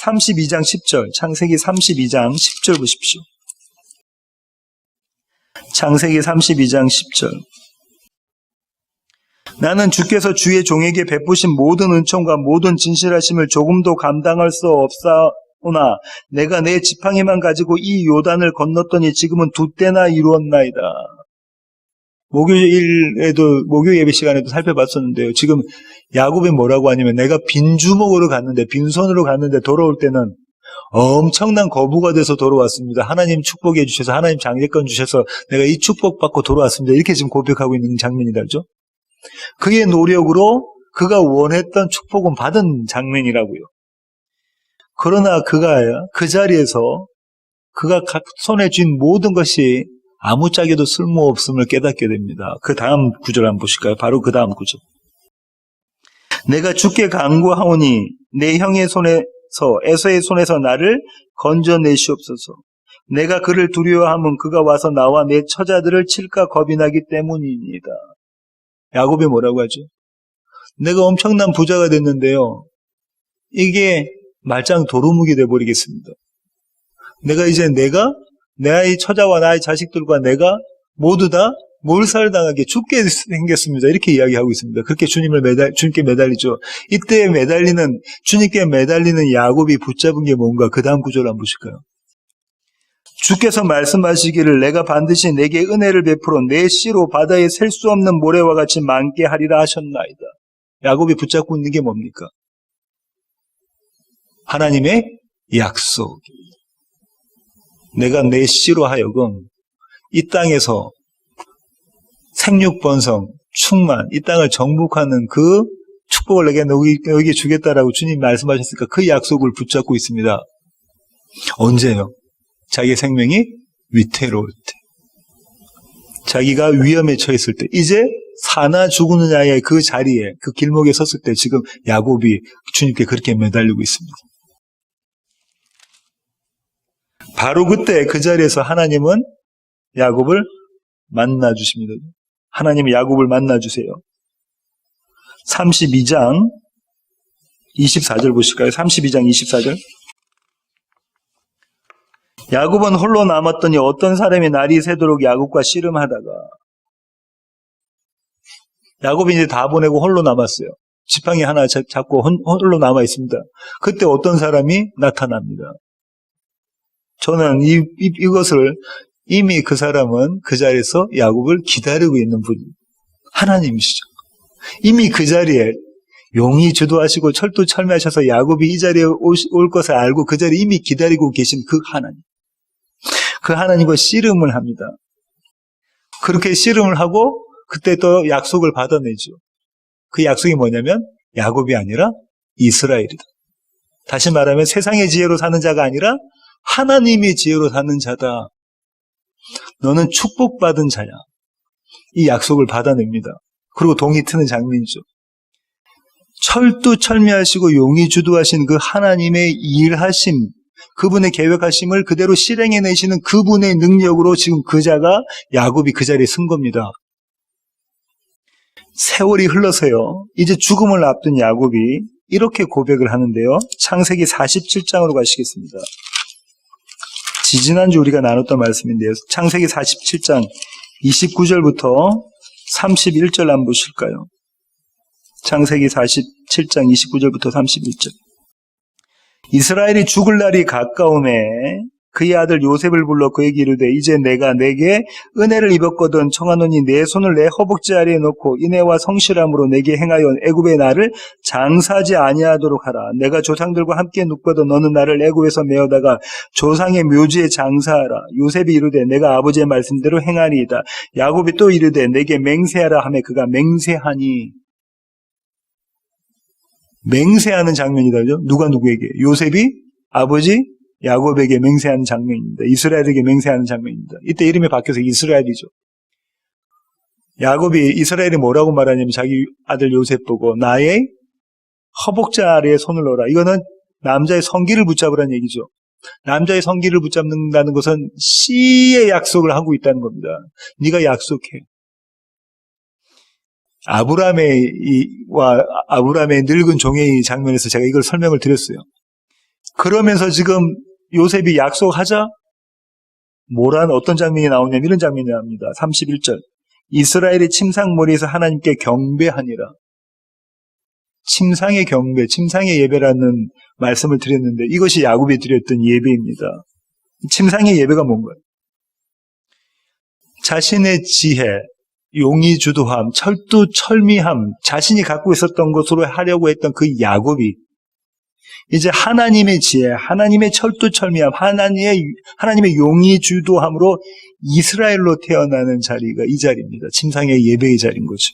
32장 10절, 창세기 32장 10절 보십시오. 창세기 32장 10절. 나는 주께서 주의 종에게 베푸신 모든 은총과 모든 진실하심을 조금도 감당할 수 없사오나 내가 내 지팡이만 가지고 이 요단을 건넜더니 지금은 2때나 이루었나이다. 목요 예배 시간에도 살펴봤었는데요. 지금 야곱이 뭐라고 하냐면 내가 빈주먹으로 갔는데 빈손으로 갔는데 돌아올 때는 엄청난 거부가 돼서 돌아왔습니다. 하나님 축복해 주셔서 하나님 장자권 주셔서 내가 이 축복 받고 돌아왔습니다. 이렇게 지금 고백하고 있는 장면이다. 그죠? 그의 노력으로 그가 원했던 축복은 받은 장면이라고요. 그러나 그가 그 자리에서 그가 손에 쥔 모든 것이 아무짝에도 쓸모없음을 깨닫게 됩니다. 그 다음 구절 한번 보실까요? 바로 그 다음 구절. 내가 주께 간구하오니 내 형의 손에서 에서의 손에서 나를 건져내시옵소서. 내가 그를 두려워하면 그가 와서 나와 내 처자들을 칠까 겁이 나기 때문이니이다. 야곱이 뭐라고 하죠? 내가 엄청난 부자가 됐는데요. 이게 말짱 도루묵이 돼버리겠습니다. 내가 이제 내 아이 처자와 나의 자식들과 내가 모두 다 몰살당하게 죽게 생겼습니다. 이렇게 이야기하고 있습니다. 그렇게 주님께 매달리죠. 이때 주님께 매달리는 야곱이 붙잡은 게 뭔가 그 다음 구절 한번 보실까요? 주께서 말씀하시기를 내가 반드시 내게 은혜를 베풀어 내 씨로 바다에 셀 수 없는 모래와 같이 많게 하리라 하셨나이다. 야곱이 붙잡고 있는 게 뭡니까? 하나님의 약속입니다. 내가 내 씨로 하여금 이 땅에서 생육번성, 충만, 이 땅을 정복하는 그 축복을 내게 너에게 주겠다라고 주님 말씀하셨으니까 그 약속을 붙잡고 있습니다. 언제요? 자기 생명이 위태로울 때. 자기가 위험에 처했을 때. 이제 사나 죽느냐의 그 자리에, 그 길목에 섰을 때 지금 야곱이 주님께 그렇게 매달리고 있습니다. 바로 그때 그 자리에서 하나님은 야곱을 만나주십니다. 하나님은 야곱을 만나주세요. 32장 24절 보실까요? 32장 24절. 야곱은 홀로 남았더니 어떤 사람이 날이 새도록 야곱과 씨름하다가 야곱이 이제 다 보내고 홀로 남았어요. 지팡이 하나 잡고 홀로 남아 있습니다. 그때 어떤 사람이 나타납니다. 저는 이것을 이미 그 사람은 그 자리에서 야곱을 기다리고 있는 분, 하나님이시죠. 이미 그 자리에 용이 주도하시고 철두철미하셔서 야곱이 이 자리에 올 것을 알고 그 자리에 이미 기다리고 계신 그 하나님. 그 하나님과 씨름을 합니다. 그렇게 씨름을 하고 그때 또 약속을 받아내죠. 그 약속이 뭐냐면 야곱이 아니라 이스라엘이다. 다시 말하면 세상의 지혜로 사는 자가 아니라 하나님의 지혜로 사는 자다. 너는 축복받은 자야. 이 약속을 받아냅니다. 그리고 동이 트는 장면이죠. 철두철미하시고 용이 주도하신 그 하나님의 일하심, 그분의 계획하심을 그대로 실행해내시는 그분의 능력으로 지금 그자가 야곱이 그 자리에 선 겁니다. 세월이 흘러서요. 이제 죽음을 앞둔 야곱이 이렇게 고백을 하는데요. 창세기 47장으로 가시겠습니다. 지지난주 우리가 나눴던 말씀인데요. 창세기 47장 29절부터 31절 한번 보실까요? 창세기 47장 29절부터 31절. 이스라엘이 죽을 날이 가까움에 그의 아들 요셉을 불러 그에게 이르되 이제 내가 내게 은혜를 입었거든 청하노니 내 손을 내 허벅지 아래에 놓고 인애와 성실함으로 내게 행하여 애굽의 나를 장사하지 아니하도록 하라. 내가 조상들과 함께 눕거든 너는 나를 애굽에서 메어다가 조상의 묘지에 장사하라. 요셉이 이르되 내가 아버지의 말씀대로 행하리이다. 야곱이 또 이르되 내게 맹세하라 하매 그가 맹세하니. 맹세하는 장면이다. 그죠? 누가 누구에게? 요셉이 아버지 야곱에게 맹세하는 장면입니다. 이스라엘에게 맹세하는 장면입니다. 이때 이름이 바뀌어서 이스라엘이죠. 야곱이 이스라엘이 뭐라고 말하냐면 자기 아들 요셉 보고 나의 허벅지 아래에 손을 넣어라. 이거는 남자의 성기를 붙잡으라는 얘기죠. 남자의 성기를 붙잡는다는 것은 씨의 약속을 하고 있다는 겁니다. 네가 약속해. 아브라함의 늙은 종의 장면에서 제가 이걸 설명을 드렸어요. 그러면서 지금 요셉이 약속하자 어떤 장면이 나오냐면 이런 장면이 나옵니다. 31절. 이스라엘의 침상머리에서 하나님께 경배하니라. 침상의 경배, 침상의 예배라는 말씀을 드렸는데 이것이 야곱이 드렸던 예배입니다. 침상의 예배가 뭔가요? 자신의 지혜, 용의 주도함, 철두철미함, 자신이 갖고 있었던 것으로 하려고 했던 그 야곱이 이제 하나님의 지혜, 하나님의 철두철미함, 하나님의 용의 주도함으로 이스라엘로 태어나는 자리가 이 자리입니다. 침상의 예배의 자리인 거죠.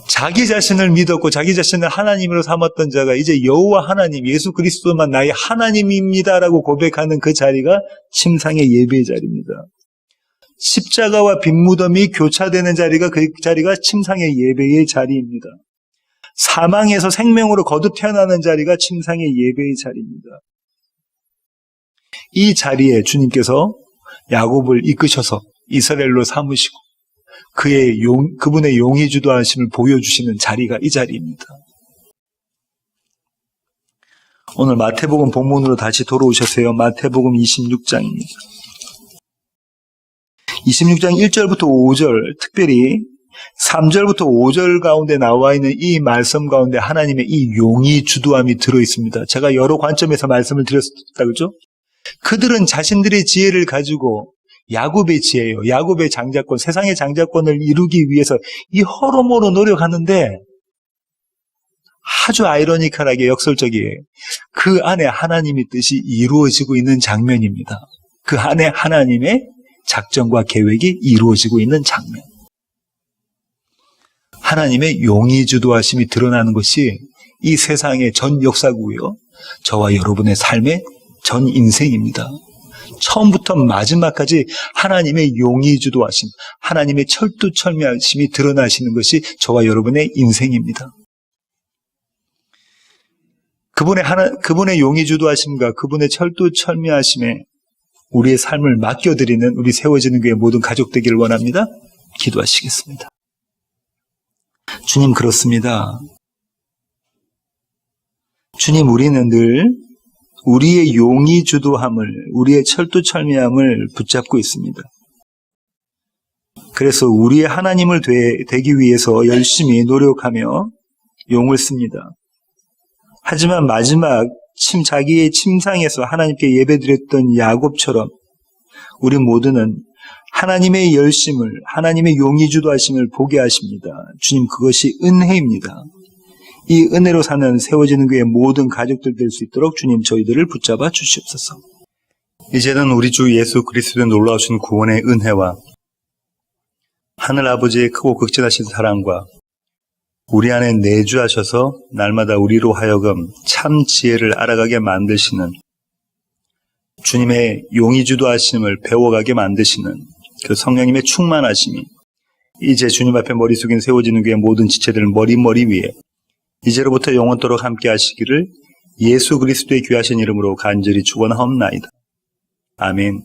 자기 자신을 믿었고 자기 자신을 하나님으로 삼았던 자가 이제 여호와 하나님, 예수 그리스도만 나의 하나님입니다라고 고백하는 그 자리가 침상의 예배의 자리입니다. 십자가와 빈무덤이 교차되는 자리가 그 자리가 침상의 예배의 자리입니다. 사망에서 생명으로 거듭 태어나는 자리가 침상의 예배의 자리입니다. 이 자리에 주님께서 야곱을 이끄셔서 이스라엘로 삼으시고 그분의 용의 주도하심을 보여주시는 자리가 이 자리입니다. 오늘 마태복음 본문으로 다시 돌아오셨어요. 마태복음 26장입니다. 26장 1절부터 5절, 특별히 3절부터 5절 가운데 나와 있는 이 말씀 가운데 하나님의 이 용의 주도함이 들어있습니다. 제가 여러 관점에서 말씀을 드렸다, 그죠? 그들은 자신들의 지혜를 가지고 야곱의 지혜예요. 야곱의 장자권, 세상의 장자권을 이루기 위해서 이 허로모로 노력하는데 아주 아이러니컬하게 역설적이에요. 그 안에 하나님의 뜻이 이루어지고 있는 장면입니다. 그 안에 하나님의 작정과 계획이 이루어지고 있는 장면. 하나님의 용의 주도하심이 드러나는 것이 이 세상의 전 역사고요. 저와 여러분의 삶의 전 인생입니다. 처음부터 마지막까지 하나님의 용의 주도하심, 하나님의 철두철미하심이 드러나시는 것이 저와 여러분의 인생입니다. 그분의 용의 주도하심과 그분의 철두철미하심에 우리의 삶을 맡겨드리는 우리 세워지는 교회 모든 가족 되기를 원합니다. 기도하시겠습니다. 주님, 그렇습니다. 주님, 우리는 늘 우리의 용의 주도함을, 우리의 철두철미함을 붙잡고 있습니다. 그래서 우리의 하나님을 되기 위해서 열심히 노력하며 용을 씁니다. 하지만 마지막 자기의 침상에서 하나님께 예배드렸던 야곱처럼 우리 모두는 하나님의 열심을, 하나님의 용의 주도하심을 보게 하십니다. 주님, 그것이 은혜입니다. 이 은혜로 사는 세워지는 교회 모든 가족들 될 수 있도록 주님 저희들을 붙잡아 주시옵소서. 이제는 우리 주 예수 그리스도의 놀라우신 구원의 은혜와 하늘 아버지의 크고 극진하신 사랑과 우리 안에 내주하셔서 날마다 우리로 하여금 참 지혜를 알아가게 만드시는 주님의 용의 주도하심을 배워가게 만드시는 그 성령님의 충만하심이 이제 주님 앞에 머리 숙인 세워지는 교회 모든 지체들 머리 위에 이제로부터 영원토록 함께 하시기를 예수 그리스도의 귀하신 이름으로 간절히 축원하옵나이다. 아멘.